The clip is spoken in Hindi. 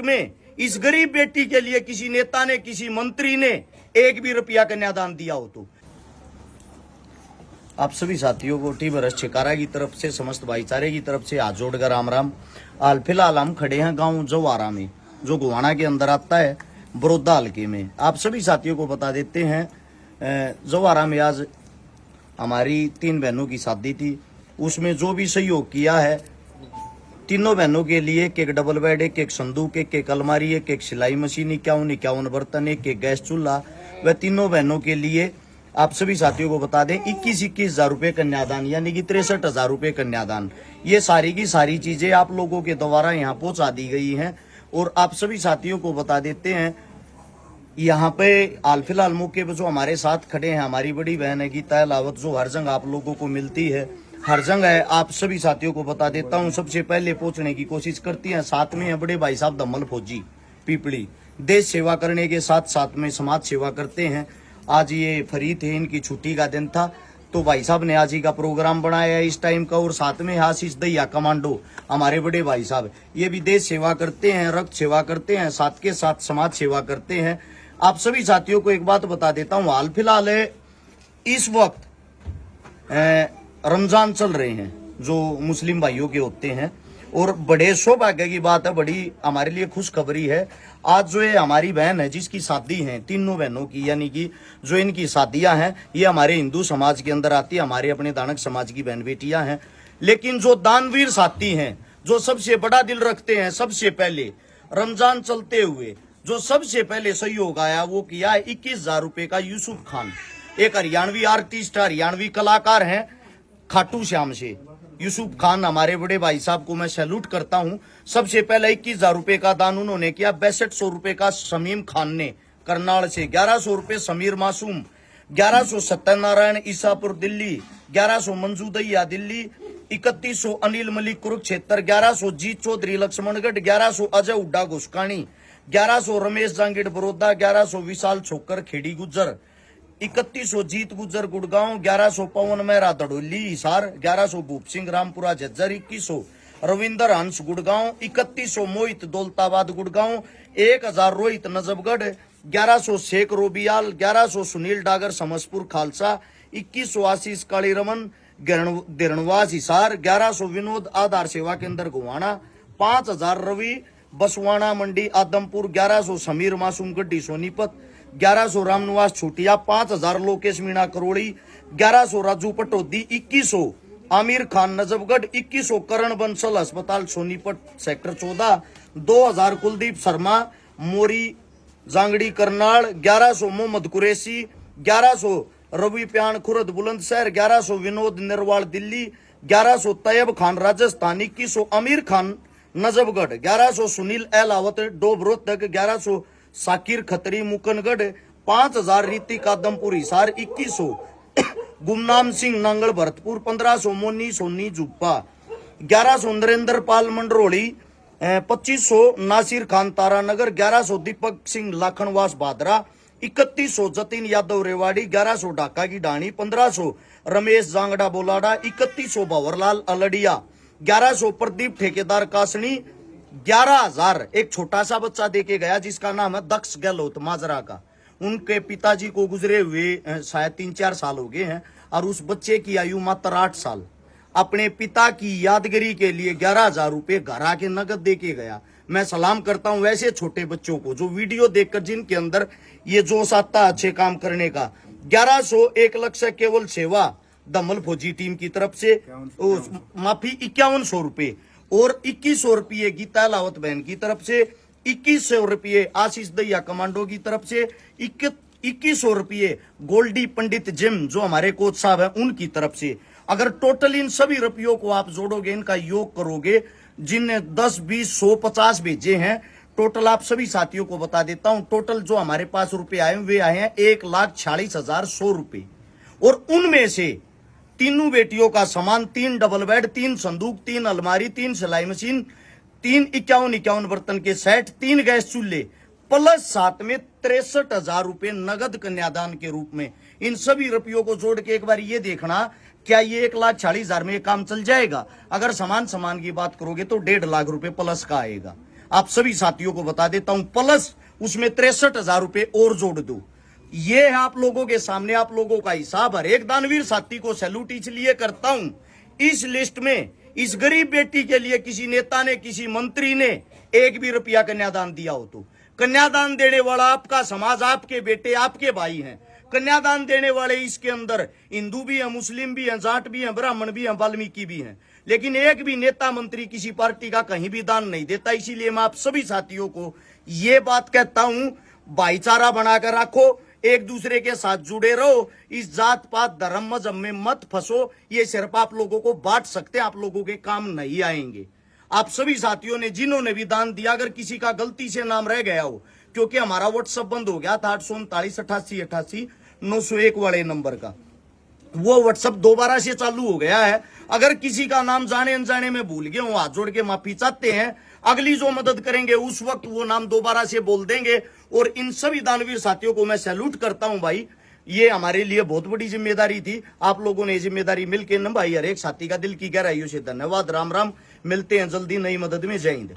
में इस गरीब बेटी के लिए किसी नेता ने, किसी मंत्री ने एक भी रुपया कन्यादान दिया हो तो आप सभी साथियों को टीम रस छिकारा की तरफ से, समस्त भाईचारे की तरफ से हाथ जोड़कर राम राम। हाल फिलहाल हम खड़े हैं गांव जवारा में, जो गोवाना के अंदर आता है, बड़ौदा हल्के में। आप सभी साथियों को बता देते हैं जवारा में आज हमारी 3 बहनों की शादी थी। उसमें जो भी सहयोग किया है, तीनों बहनों के लिए एक डबल बेड, एक संदूक, एक अलमारी, एक सिलाई मशीन, 51 बर्तन, एक गैस चूल्हा, वह तीनों बहनों के लिए आप सभी साथियों को बता दें 21 हजार रुपए कन्यादान, यानी कि 63,000 रुपए कन्यादान। ये सारी की सारी चीजें आप लोगों के द्वारा यहाँ पहुंचा दी गई हैं। और आप सभी साथियों को बता देते हैं यहाँ पे हाल फिलहाल मौके पर जो हमारे साथ खड़े हैं, हमारी बड़ी बहन है गीता अलावत, जो हर जगह आप लोगों को मिलती है, हर जगह है। आप सभी साथियों को बता देता हूँ, सबसे पहले पहुंचने की कोशिश करती हैं। साथ में है बड़े भाई साहब दम्मल फौजी पीपली, देश सेवा करने के साथ साथ में समाज सेवा करते हैं। आज ये फ्री थे, इनकी छुट्टी का दिन था, तो भाई साहब ने आज ही का प्रोग्राम बनाया है इस टाइम का। और साथ में आशीष दैया कमांडो, हमारे बड़े भाई साहब, ये भी देश सेवा करते हैं, रक्त सेवा करते हैं, साथ के साथ समाज सेवा करते हैं। आप सभी साथियों को एक बात बता देता हूँ, हाल फिलहाल इस वक्त रमजान चल रहे हैं जो मुस्लिम भाइयों के होते हैं, और बड़े सौभाग्य की बात है, बड़ी हमारे लिए खुशखबरी है। आज जो ये हमारी बहन है जिसकी शादी है, तीनों बहनों की, यानी कि जो इनकी शादियां हैं, ये हमारे हिंदू समाज के अंदर आती है, हमारे अपने दानक समाज की बहन बेटियां हैं। लेकिन जो दानवीर साथी हैं, जो सबसे बड़ा दिल रखते हैं, सबसे पहले रमजान चलते हुए जो सबसे पहले सहयोग आया वो किया है 21,000 रुपए का यूसुफ खान, एक हरियाणवी आर्टिस्ट, हरियाणवी कलाकार हैं खाटू श्याम से। यूसुफ खान हमारे बड़े भाई साहब को मैं सैल्यूट करता हूं। सबसे पहले 21,000 रुपए का दान उन्होंने किया। 6200 रुपए का शमीम खान ने करनाल से, 1100 रुपए समीर मासूम, 1100 सत्यनारायण ईसापुर दिल्ली, 1100 मंजू दैया दिल्ली, 3100 अनिल मलिक कुरुक्षेत्र, 1100 जीत चौधरी लक्ष्मणगढ़, 1100 अजय उड्डा घुसकानी, 1100 रमेश जांगिड़ बड़ौदा, 1100 विशाल छोकर खेड़ी गुज्जर, 3100 जीत गुज्जर गुड़गांव, 1100 पवन मेहरा दड़ोली हिसार, 1100 भूप सिंह रामपुरा झज्जर, 2100 रविंदर हंस गुड़गांव, 3100 मोहित दौलताबाद गुड़गांव, 1000 रोहित नजबगढ़, 1100 शेख रोबियाल, 1100 सुनील डागर समसपुर खालसा, 2100 आशीष काली रमन दिरणवास हिसार, 1100 विनोद आधार सेवा केंद्र गोवाना, 5000 रवि बसवाना मंडी आदमपुर, 1100 समीर मासूम गड्डी सोनीपत, 1100 रामनिवास छुटिया, 5000 लोकेश मीणा करोड़ी, 1100 राजू पटोदी, 2100 आमिर खान नजबगढ़, 2100 करण बंसल अस्पताल सोनीपत सेक्टर 14, 2000 कुलदीप शर्मा मोरी जांगड़ी करनाल, 1100 मोहम्मद कुरैशी, 1100 रवि प्यान खुरद बुलंदशहर, 1100 विनोद निरवाल दिल्ली, 1100 तैयब खान राजस्थान, 2100 आमिर खान नजबगढ़, 1100 सुनील एलावत डोबरोहतक, 1100 साकिर खतरी मुकनगढ़, 5000 रीति कादमपुर हिसार, 2100 गुमनाम सिंह नांगल भरतपुर, 1500 मोनी सोनी जुप्पा, 1100 नरेंद्र पाल मंडरोली, 2500 नासिर खान तारानगर, 1100 दीपक सिंह लाखनवास भादरा, 3100 जतिन यादव रेवाड़ी, 1100 ढाका की डाणी, 1500 रमेश जांगड़ा बोलाडा, 3100 भंवरलाल अलड़िया, 1100 प्रदीप ठेकेदार कासनी, 11,000 एक छोटा सा बच्चा देके गया जिसका नाम है दक्ष गहलोत माजरा का। उनके पिताजी को गुजरे हुए शायद 3-4 साल हो गए हैं, और उस बच्चे की आयु मात्र 8 साल। अपने पिता की यादगिरी के लिए 11,000 रुपए घर आके नगद देके गया। मैं सलाम करता हूं वैसे छोटे बच्चों को जो वीडियो देखकर जिनके अंदर ये जोश आता है अच्छे काम करने का। 1100 1 लाख से केवल सेवा दमल फौजी टीम की तरफ से, माफी 5100 रुपए, और 2100 रुपये गीता लावत बहन की तरफ से, 2100 रुपये आशीष दैया कमांडो की तरफ से, 2100 रुपये गोल्डी पंडित जिम जो हमारे कोच साहब हैं उनकी तरफ से। अगर टोटल इन सभी रुपयों को आप जोड़ोगे, इनका योग करोगे, जिनने 10, 20, 100, 50 भेजे हैं, टोटल आप सभी साथियों को बता देता हूं, टोटल जो हमारे पास रुपए आए वे आए हैं 1,46,100 रुपए। और उनमें से तीनों बेटियों का सामान, 3 डबल बेड, 3 संदूक, 3 अलमारी, 3 सिलाई मशीन, 3 51 बर्तन के सेट, 3 गैस चूल्हे, प्लस साथ में 63,000 रुपए नगद कन्यादान के रूप में इन सभी रुपयों को जोड़ के एक बार ये देखना, क्या ये 1,40,000 में ये काम चल जाएगा? अगर समान की बात करोगे तो 1.5 लाख रुपए प्लस का आएगा। आप सभी साथियों को बता देता हूं, प्लस उसमें 63,000 रुपए और जोड़ दो। ये है आप लोगों के सामने आप लोगों का हिसाब। हर एक दानवीर साथी को सैल्यूट इसलिए करता हूं, इस लिस्ट में इस गरीब बेटी के लिए किसी नेता ने, किसी मंत्री ने एक भी रुपया कन्यादान दिया हो तो कन्यादान देने वाला आपका समाज, आपके बेटे, आपके भाई हैं। कन्यादान देने वाले इसके अंदर हिंदू भी हैं, मुस्लिम भी हैं, जाट भी हैं, ब्राह्मण भी हैं, वाल्मीकि भी हैं, लेकिन एक भी नेता मंत्री किसी पार्टी का कहीं भी दान नहीं देता। इसीलिए मैं आप सभी साथियों को ये बात कहता हूं, भाईचारा बनाकर रखो, एक दूसरे के साथ जुड़े रहो, इस जात पात धर्म मजहब में मत फंसो। ये सिर्फ आप लोगों को बांट सकते हैं, आप लोगों के काम नहीं आएंगे। आप सभी साथियों ने जिन्होंने भी दान दिया, अगर किसी का गलती से नाम रह गया हो, क्योंकि हमारा व्हाट्सएप बंद हो गया था 839 88 88 901 वाले नंबर का, वो व्हाट्सएप दोबारा से चालू हो गया है। अगर किसी का नाम जाने अनजाने में भूल गए हो, हाथ जोड़ के माफी चाहते हैं। अगली जो मदद करेंगे उस वक्त वो नाम दोबारा से बोल देंगे। और इन सभी दानवीर साथियों को मैं सैल्यूट करता हूं भाई, ये हमारे लिए बहुत बड़ी जिम्मेदारी थी। आप लोगों ने जिम्मेदारी मिलकर निभाई। हर एक साथी का दिल की गहराइयों से धन्यवाद। राम राम, मिलते हैं जल्दी नई मदद में। जय हिंद।